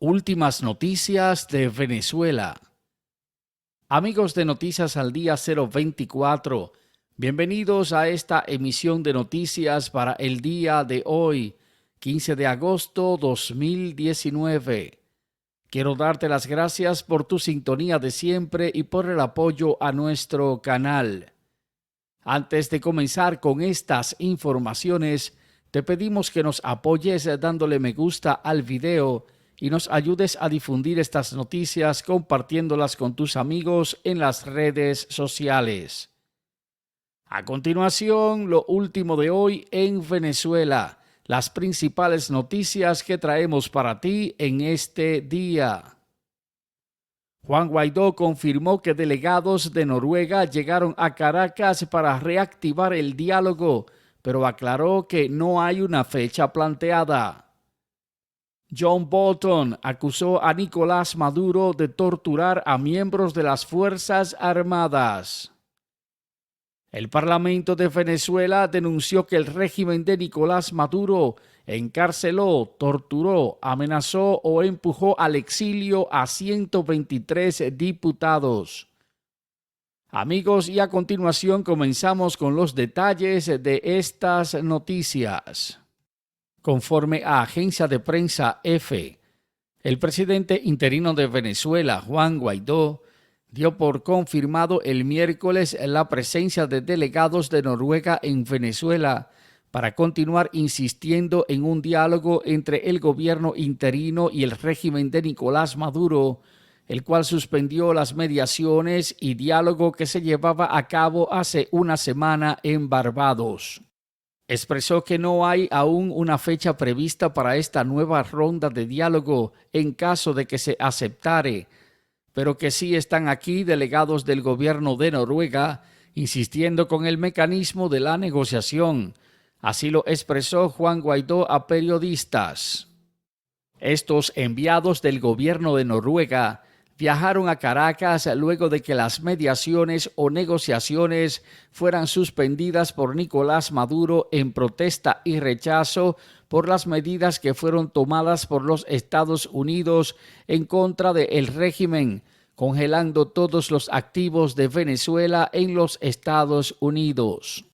Últimas noticias de Venezuela. Amigos de Noticias al Día 024, bienvenidos a esta emisión de noticias para el día de hoy, 15 de agosto 2019. Quiero darte las gracias por tu sintonía de siempre y por el apoyo a nuestro canal. Antes de comenzar con estas informaciones, te pedimos que nos apoyes dándole me gusta al video y nos ayudes a difundir estas noticias compartiéndolas con tus amigos en las redes sociales. A continuación, lo último de hoy en Venezuela, las principales noticias que traemos para ti en este día. Juan Guaidó confirmó que delegados de Noruega llegaron a Caracas para reactivar el diálogo, pero aclaró que no hay una fecha planteada. John Bolton acusó a Nicolás Maduro de torturar a miembros de las Fuerzas Armadas. El Parlamento de Venezuela denunció que el régimen de Nicolás Maduro encarceló, torturó, amenazó o empujó al exilio a 123 diputados. Amigos, y a continuación comenzamos con los detalles de estas noticias. Conforme a agencia de prensa EFE, el presidente interino de Venezuela, Juan Guaidó, dio por confirmado el miércoles la presencia de delegados de Noruega en Venezuela para continuar insistiendo en un diálogo entre el gobierno interino y el régimen de Nicolás Maduro, el cual suspendió las mediaciones y diálogo que se llevaba a cabo hace una semana en Barbados. Expresó que no hay aún una fecha prevista para esta nueva ronda de diálogo en caso de que se aceptare, pero que sí están aquí delegados del gobierno de Noruega insistiendo con el mecanismo de la negociación. Así lo expresó Juan Guaidó a periodistas. Estos enviados del gobierno de Noruega viajaron a Caracas luego de que las mediaciones o negociaciones fueran suspendidas por Nicolás Maduro en protesta y rechazo por las medidas que fueron tomadas por los Estados Unidos en contra del régimen, congelando todos los activos de Venezuela en los Estados Unidos.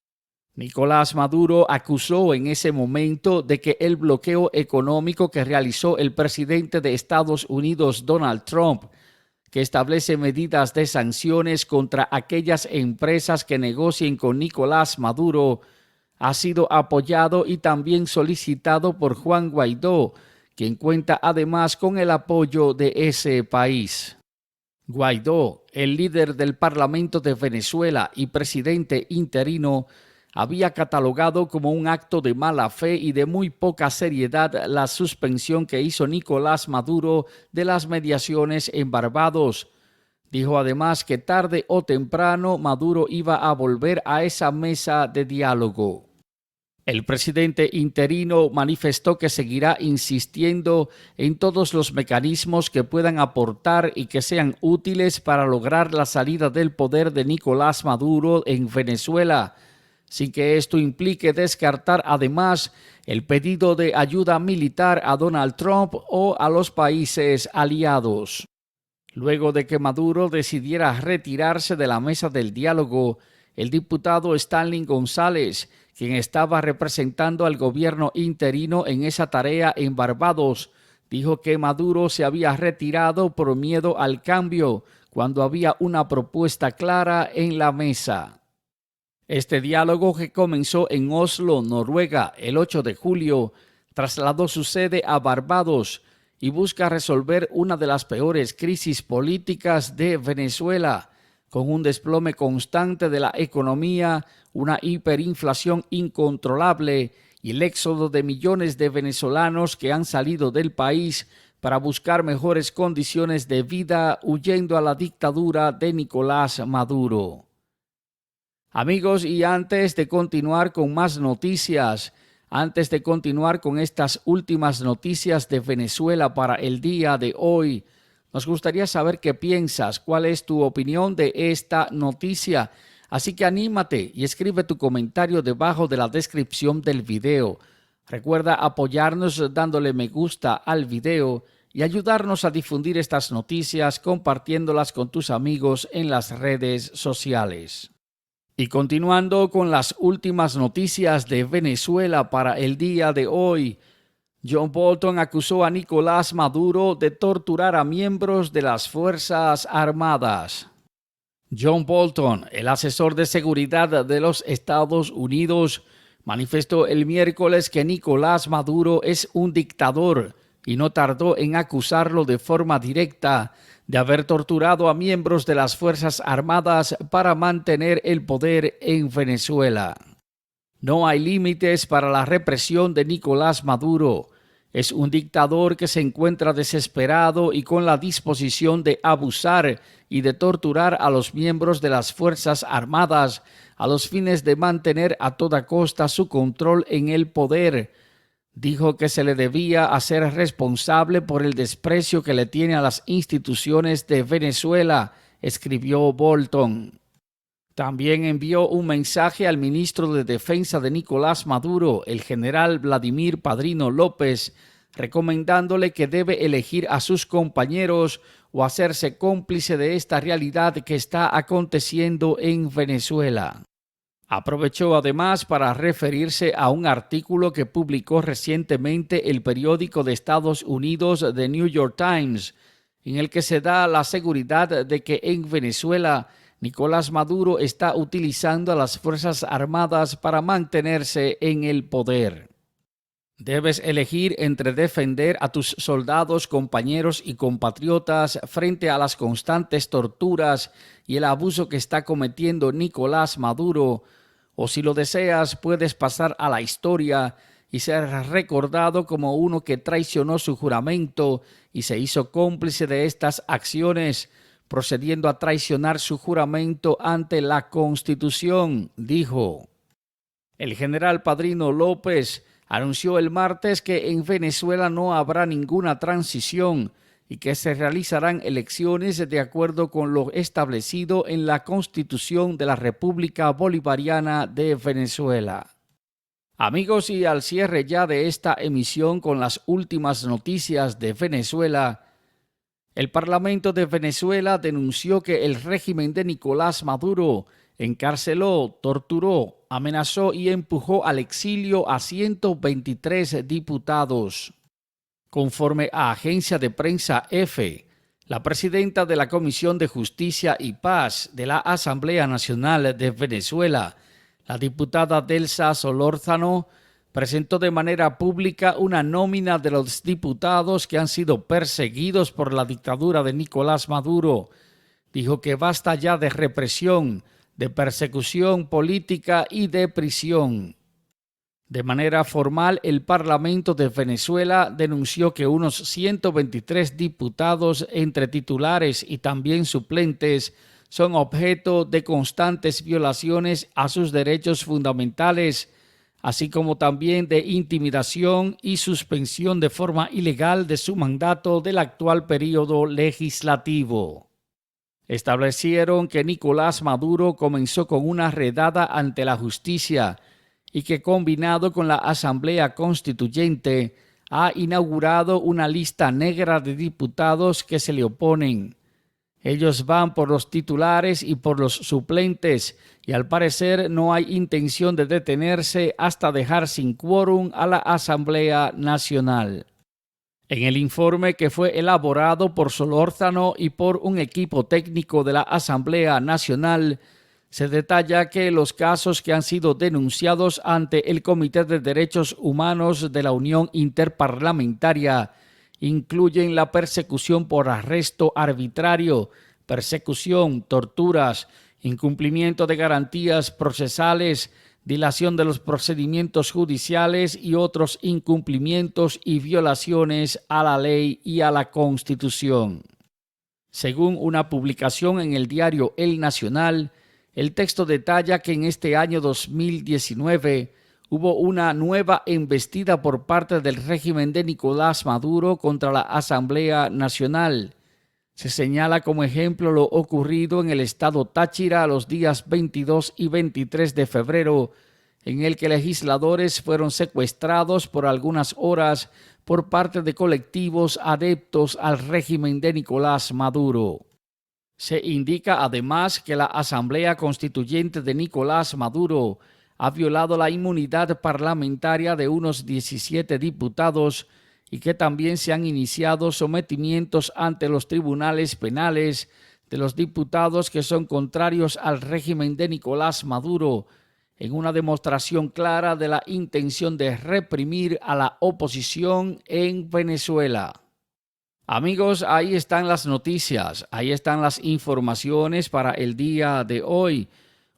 Nicolás Maduro acusó en ese momento de que el bloqueo económico que realizó el presidente de Estados Unidos, Donald Trump, que establece medidas de sanciones contra aquellas empresas que negocien con Nicolás Maduro, ha sido apoyado y también solicitado por Juan Guaidó, quien cuenta además con el apoyo de ese país. Guaidó, el líder del Parlamento de Venezuela y presidente interino, había catalogado como un acto de mala fe y de muy poca seriedad la suspensión que hizo Nicolás Maduro de las mediaciones en Barbados. Dijo además que tarde o temprano Maduro iba a volver a esa mesa de diálogo. El presidente interino manifestó que seguirá insistiendo en todos los mecanismos que puedan aportar y que sean útiles para lograr la salida del poder de Nicolás Maduro en Venezuela, sin que esto implique descartar además el pedido de ayuda militar a Donald Trump o a los países aliados. Luego de que Maduro decidiera retirarse de la mesa del diálogo, el diputado Stanley González, quien estaba representando al gobierno interino en esa tarea en Barbados, dijo que Maduro se había retirado por miedo al cambio, cuando había una propuesta clara en la mesa. Este diálogo, que comenzó en Oslo, Noruega, el 8 de julio, trasladó su sede a Barbados y busca resolver una de las peores crisis políticas de Venezuela, con un desplome constante de la economía, una hiperinflación incontrolable y el éxodo de millones de venezolanos que han salido del país para buscar mejores condiciones de vida huyendo a la dictadura de Nicolás Maduro. Amigos, y antes de continuar con más noticias, antes de continuar con estas últimas noticias de Venezuela para el día de hoy, nos gustaría saber qué piensas, cuál es tu opinión de esta noticia. Así que anímate y escribe tu comentario debajo de la descripción del video. Recuerda apoyarnos dándole me gusta al video y ayudarnos a difundir estas noticias compartiéndolas con tus amigos en las redes sociales. Y continuando con las últimas noticias de Venezuela para el día de hoy, John Bolton acusó a Nicolás Maduro de torturar a miembros de las Fuerzas Armadas. John Bolton, el asesor de seguridad de los Estados Unidos, manifestó el miércoles que Nicolás Maduro es un dictador y no tardó en acusarlo de forma directa de haber torturado a miembros de las Fuerzas Armadas para mantener el poder en Venezuela. No hay límites para la represión de Nicolás Maduro. Es un dictador que se encuentra desesperado y con la disposición de abusar y de torturar a los miembros de las Fuerzas Armadas a los fines de mantener a toda costa su control en el poder. Dijo que se le debía hacer responsable por el desprecio que le tiene a las instituciones de Venezuela, escribió Bolton. También envió un mensaje al ministro de Defensa de Nicolás Maduro, el general Vladimir Padrino López, recomendándole que debe elegir a sus compañeros o hacerse cómplice de esta realidad que está aconteciendo en Venezuela. Aprovechó además para referirse a un artículo que publicó recientemente el periódico de Estados Unidos The New York Times, en el que se da la seguridad de que en Venezuela Nicolás Maduro está utilizando a las Fuerzas Armadas para mantenerse en el poder. Debes elegir entre defender a tus soldados, compañeros y compatriotas frente a las constantes torturas y el abuso que está cometiendo Nicolás Maduro, o si lo deseas puedes pasar a la historia y ser recordado como uno que traicionó su juramento y se hizo cómplice de estas acciones, procediendo a traicionar su juramento ante la Constitución, dijo. El general Padrino López anunció el martes que en Venezuela no habrá ninguna transición y que se realizarán elecciones de acuerdo con lo establecido en la Constitución de la República Bolivariana de Venezuela. Amigos, y al cierre ya de esta emisión con las últimas noticias de Venezuela, el Parlamento de Venezuela denunció que el régimen de Nicolás Maduro encarceló, torturó, amenazó y empujó al exilio a 123 diputados. Conforme a agencia de prensa EFE, la presidenta de la Comisión de Justicia y Paz de la Asamblea Nacional de Venezuela, la diputada Delsa Solórzano, presentó de manera pública una nómina de los diputados que han sido perseguidos por la dictadura de Nicolás Maduro. Dijo que basta ya de represión, de persecución política y de prisión. De manera formal, el Parlamento de Venezuela denunció que unos 123 diputados, entre titulares y también suplentes, son objeto de constantes violaciones a sus derechos fundamentales, así como también de intimidación y suspensión de forma ilegal de su mandato del actual periodo legislativo. Establecieron que Nicolás Maduro comenzó con una redada ante la justicia y que combinado con la Asamblea Constituyente ha inaugurado una lista negra de diputados que se le oponen. Ellos van por los titulares y por los suplentes y al parecer no hay intención de detenerse hasta dejar sin quórum a la Asamblea Nacional. En el informe que fue elaborado por Solórzano y por un equipo técnico de la Asamblea Nacional, se detalla que los casos que han sido denunciados ante el Comité de Derechos Humanos de la Unión Interparlamentaria incluyen la persecución por arresto arbitrario, persecución, torturas, incumplimiento de garantías procesales, dilación de los procedimientos judiciales y otros incumplimientos y violaciones a la ley y a la Constitución. Según una publicación en el diario El Nacional, el texto detalla que en este año 2019 hubo una nueva embestida por parte del régimen de Nicolás Maduro contra la Asamblea Nacional. Se señala como ejemplo lo ocurrido en el estado Táchira los días 22 y 23 de febrero, en el que legisladores fueron secuestrados por algunas horas por parte de colectivos adeptos al régimen de Nicolás Maduro. Se indica además que la Asamblea Constituyente de Nicolás Maduro ha violado la inmunidad parlamentaria de unos 17 diputados y que también se han iniciado sometimientos ante los tribunales penales de los diputados que son contrarios al régimen de Nicolás Maduro, en una demostración clara de la intención de reprimir a la oposición en Venezuela. Amigos, ahí están las noticias, ahí están las informaciones para el día de hoy.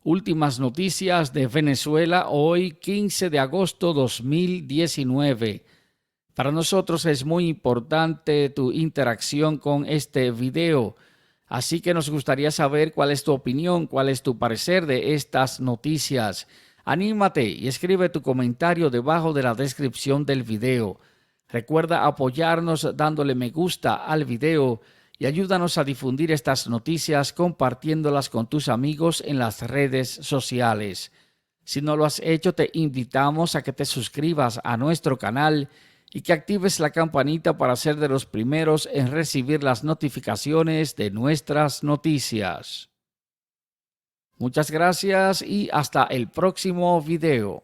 Últimas noticias de Venezuela hoy, 15 de agosto 2019. Para nosotros es muy importante tu interacción con este video, así que nos gustaría saber cuál es tu opinión, cuál es tu parecer de estas noticias. Anímate y escribe tu comentario debajo de la descripción del video. Recuerda apoyarnos dándole me gusta al video y ayúdanos a difundir estas noticias compartiéndolas con tus amigos en las redes sociales. Si no lo has hecho, te invitamos a que te suscribas a nuestro canal y que actives la campanita para ser de los primeros en recibir las notificaciones de nuestras noticias. Muchas gracias y hasta el próximo video.